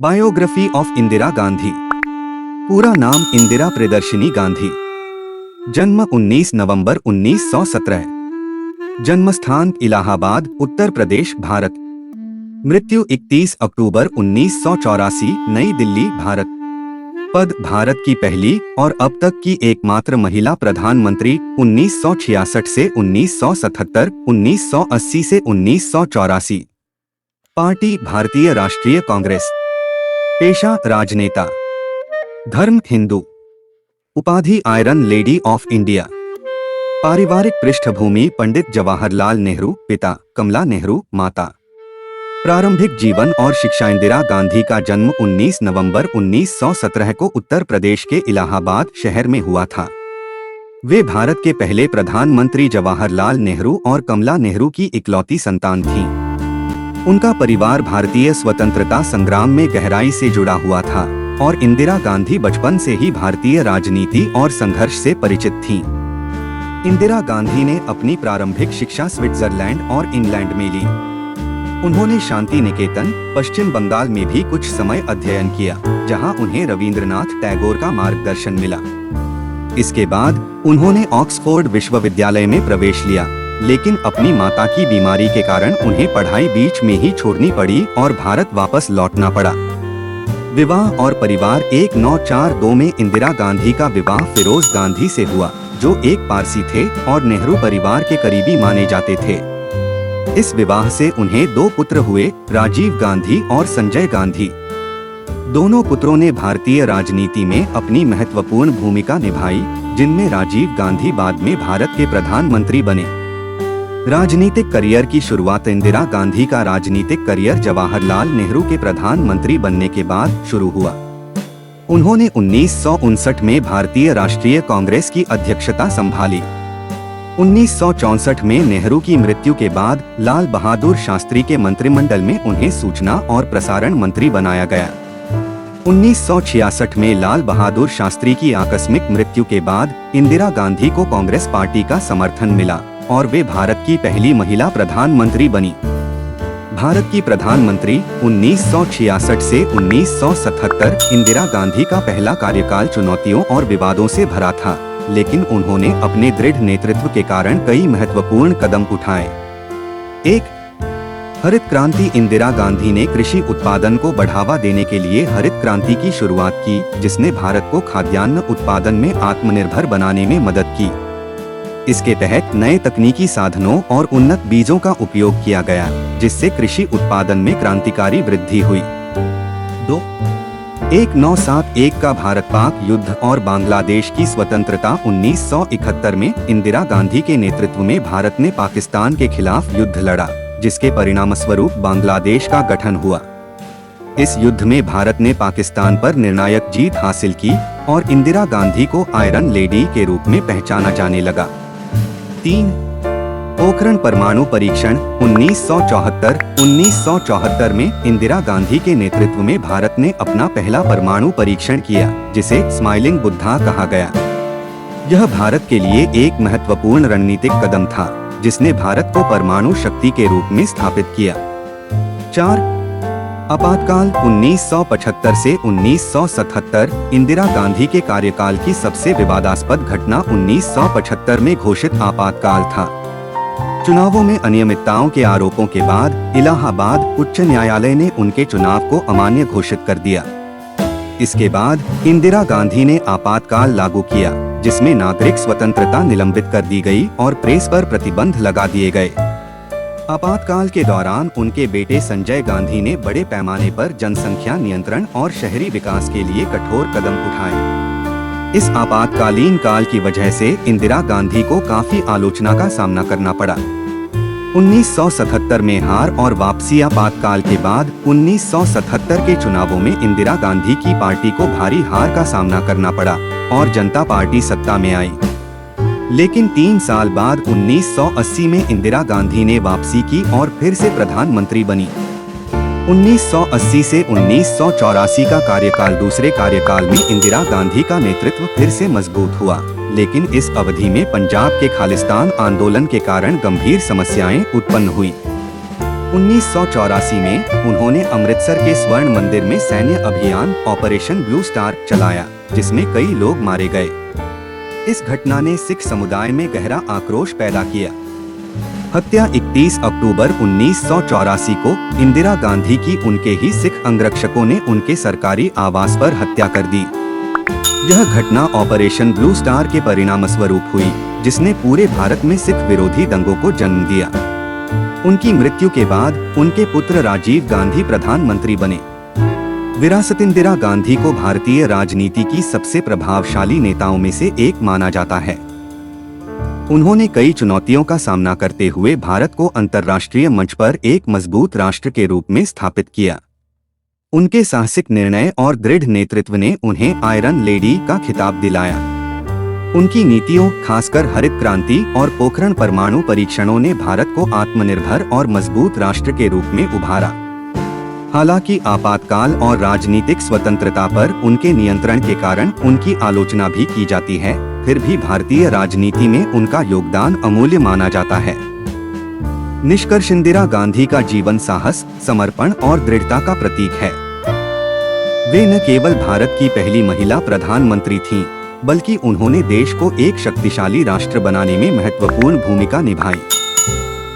Biography of Indira Gandhi. पूरा नाम इंदिरा प्रियदर्शिनी गांधी। जन्म 19 नवंबर 1917। जन्मस्थान इलाहाबाद, उत्तर प्रदेश, भारत। मृत्यु 31 अक्टूबर 1984, नई दिल्ली, भारत। पद भारत की पहली और अब तक की एकमात्र महिला प्रधानमंत्री 1966 से 1977, 1980 से 1984। पार्टी भारतीय राष्ट्रीय कांग्रेस। पेशा राजनेता। धर्म हिंदू। उपाधि आयरन लेडी ऑफ इंडिया। पारिवारिक पृष्ठभूमि पंडित जवाहरलाल नेहरू, पिता कमला नेहरू, माता। प्रारंभिक जीवन और शिक्षा। इंदिरा गांधी का जन्म 19 नवंबर 1917 को उत्तर प्रदेश के इलाहाबाद शहर में हुआ था। वे भारत के पहले प्रधानमंत्री जवाहरलाल नेहरू और कमला नेहरू की इकलौती संतान थीं। उनका परिवार भारतीय स्वतंत्रता संग्राम में गहराई से जुड़ा हुआ था और इंदिरा गांधी बचपन से ही भारतीय राजनीति और संघर्ष से परिचित थीं। इंदिरा गांधी ने अपनी प्रारंभिक शिक्षा स्विट्जरलैंड और इंग्लैंड में ली। उन्होंने शांति निकेतन, पश्चिम बंगाल में भी कुछ समय अध्ययन किया, जहां उन्हें रविंद्रनाथ टैगोर का मार्गदर्शन मिला। इसके बाद उन्होंने ऑक्सफोर्ड विश्वविद्यालय में प्रवेश लिया, लेकिन अपनी माता की बीमारी के कारण उन्हें पढ़ाई बीच में ही छोड़नी पड़ी और भारत वापस लौटना पड़ा। विवाह और परिवार। 1942 में इंदिरा गांधी का विवाह फिरोज गांधी से हुआ, जो एक पारसी थे और नेहरू परिवार के करीबी माने जाते थे। इस विवाह से उन्हें 2 पुत्र हुए, राजीव गांधी और संजय गांधी। दोनों पुत्रों ने भारतीय राजनीति में अपनी महत्वपूर्ण भूमिका निभाई, जिनमें राजीव गांधी बाद में भारत के प्रधानमंत्री बने। राजनीतिक करियर की शुरुआत। इंदिरा गांधी का राजनीतिक करियर जवाहरलाल नेहरू के प्रधानमंत्री बनने के बाद शुरू हुआ। उन्होंने 1959 में भारतीय राष्ट्रीय कांग्रेस की अध्यक्षता संभाली। 1964 में नेहरू की मृत्यु के बाद लाल बहादुर शास्त्री के मंत्रिमंडल में उन्हें सूचना और प्रसारण मंत्री बनाया गया। 1966 में लाल बहादुर शास्त्री की आकस्मिक मृत्यु के बाद इंदिरा गांधी को कांग्रेस पार्टी का समर्थन मिला और वे भारत की पहली महिला प्रधानमंत्री बनी। भारत की प्रधानमंत्री 1966 से 1977। इंदिरा गांधी का पहला कार्यकाल चुनौतियों और विवादों से भरा था, लेकिन उन्होंने अपने दृढ़ नेतृत्व के कारण कई महत्वपूर्ण कदम उठाए। 1. हरित क्रांति। इंदिरा गांधी ने कृषि उत्पादन को बढ़ावा देने के लिए हरित क्रांति की शुरुआत की, जिसने भारत को खाद्यान्न उत्पादन में आत्मनिर्भर बनाने में मदद की। इसके तहत नए तकनीकी साधनों और उन्नत बीजों का उपयोग किया गया, जिससे कृषि उत्पादन में क्रांतिकारी वृद्धि हुई। 2. 1971 का भारत पाक युद्ध और बांग्लादेश की स्वतंत्रता। 1971 में इंदिरा गांधी के नेतृत्व में भारत ने पाकिस्तान के खिलाफ युद्ध लड़ा, जिसके परिणामस्वरूप बांग्लादेश का गठन हुआ। इस युद्ध में भारत ने पाकिस्तान पर निर्णायक जीत हासिल की और इंदिरा गांधी को आयरन लेडी के रूप में पहचाना जाने लगा। 3. पोखरण परमाणु परीक्षण। 1974 में इंदिरा गांधी के नेतृत्व में भारत ने अपना पहला परमाणु परीक्षण किया, जिसे स्माइलिंग बुद्धा कहा गया। यह भारत के लिए एक महत्वपूर्ण रणनीतिक कदम था, जिसने भारत को परमाणु शक्ति के रूप में स्थापित किया। 4. आपातकाल। 1975 से 1977। इंदिरा गांधी के कार्यकाल की सबसे विवादास्पद घटना 1975 में घोषित आपातकाल था। चुनावों में अनियमितताओं के आरोपों के बाद इलाहाबाद उच्च न्यायालय ने उनके चुनाव को अमान्य घोषित कर दिया। इसके बाद इंदिरा गांधी ने आपातकाल लागू किया, जिसमें नागरिक स्वतंत्रता निलंबित कर दी गई और प्रेस पर प्रतिबंध लगा दिए गए। आपातकाल के दौरान उनके बेटे संजय गांधी ने बड़े पैमाने पर जनसंख्या नियंत्रण और शहरी विकास के लिए कठोर कदम उठाए। इस आपातकालीन काल की वजह से इंदिरा गांधी को काफी आलोचना का सामना करना पड़ा। 1977 में हार और वापसी। आपातकाल के बाद 1977 के चुनावों में इंदिरा गांधी की पार्टी को भारी हार का सामना करना पड़ा और जनता पार्टी सत्ता में आई। लेकिन 3 साल बाद 1980 में इंदिरा गांधी ने वापसी की और फिर से प्रधानमंत्री बनी। 1980 से 1984 का कार्यकाल। दूसरे कार्यकाल में इंदिरा गांधी का नेतृत्व फिर से मजबूत हुआ, लेकिन इस अवधि में पंजाब के खालिस्तान आंदोलन के कारण गंभीर समस्याएं उत्पन्न हुई। 1984 में उन्होंने अमृतसर के स्वर्ण मंदिर में सैन्य अभियान ऑपरेशन ब्लू स्टार चलाया, जिसमें कई लोग मारे गए। इस घटना ने सिख समुदाय में गहरा आक्रोश पैदा किया। हत्या 31 अक्टूबर 1984 को इंदिरा गांधी की उनके ही सिख अंगरक्षकों ने उनके सरकारी आवास पर हत्या कर दी। यह घटना ऑपरेशन ब्लू स्टार के परिणामस्वरूप हुई, जिसने पूरे भारत में सिख विरोधी दंगों को जन्म दिया। उनकी मृत्यु के बाद उनके पुत्र राजीव गांधी प्रधानमंत्री बने। विरासत इंदिरा गांधी को भारतीय राजनीति की सबसे प्रभावशाली नेताओं में से एक माना जाता है। उन्होंने कई चुनौतियों का सामना करते हुए भारत को अंतर्राष्ट्रीय मंच पर एक मजबूत राष्ट्र के रूप में स्थापित किया। उनके साहसिक निर्णय और दृढ़ नेतृत्व ने उन्हें आयरन लेडी का खिताब दिलाया। उनकी नीतियों, खासकर हरित क्रांति और पोखरण परमाणु परीक्षणों ने भारत को आत्मनिर्भर और मजबूत राष्ट्र के रूप में उभारा। हालांकि आपातकाल और राजनीतिक स्वतंत्रता पर उनके नियंत्रण के कारण उनकी आलोचना भी की जाती है, फिर भी भारतीय राजनीति में उनका योगदान अमूल्य माना जाता है। निष्कर्ष, इंदिरा गांधी का जीवन साहस, समर्पण और दृढ़ता का प्रतीक है। वे न केवल भारत की पहली महिला प्रधानमंत्री थीं, बल्कि उन्होंने देश को एक शक्तिशाली राष्ट्र बनाने में महत्वपूर्ण भूमिका निभाई।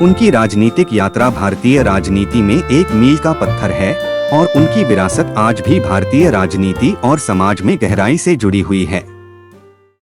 उनकी राजनीतिक यात्रा भारतीय राजनीति में एक मील का पत्थर है और उनकी विरासत आज भी भारतीय राजनीति और समाज में गहराई से जुड़ी हुई है।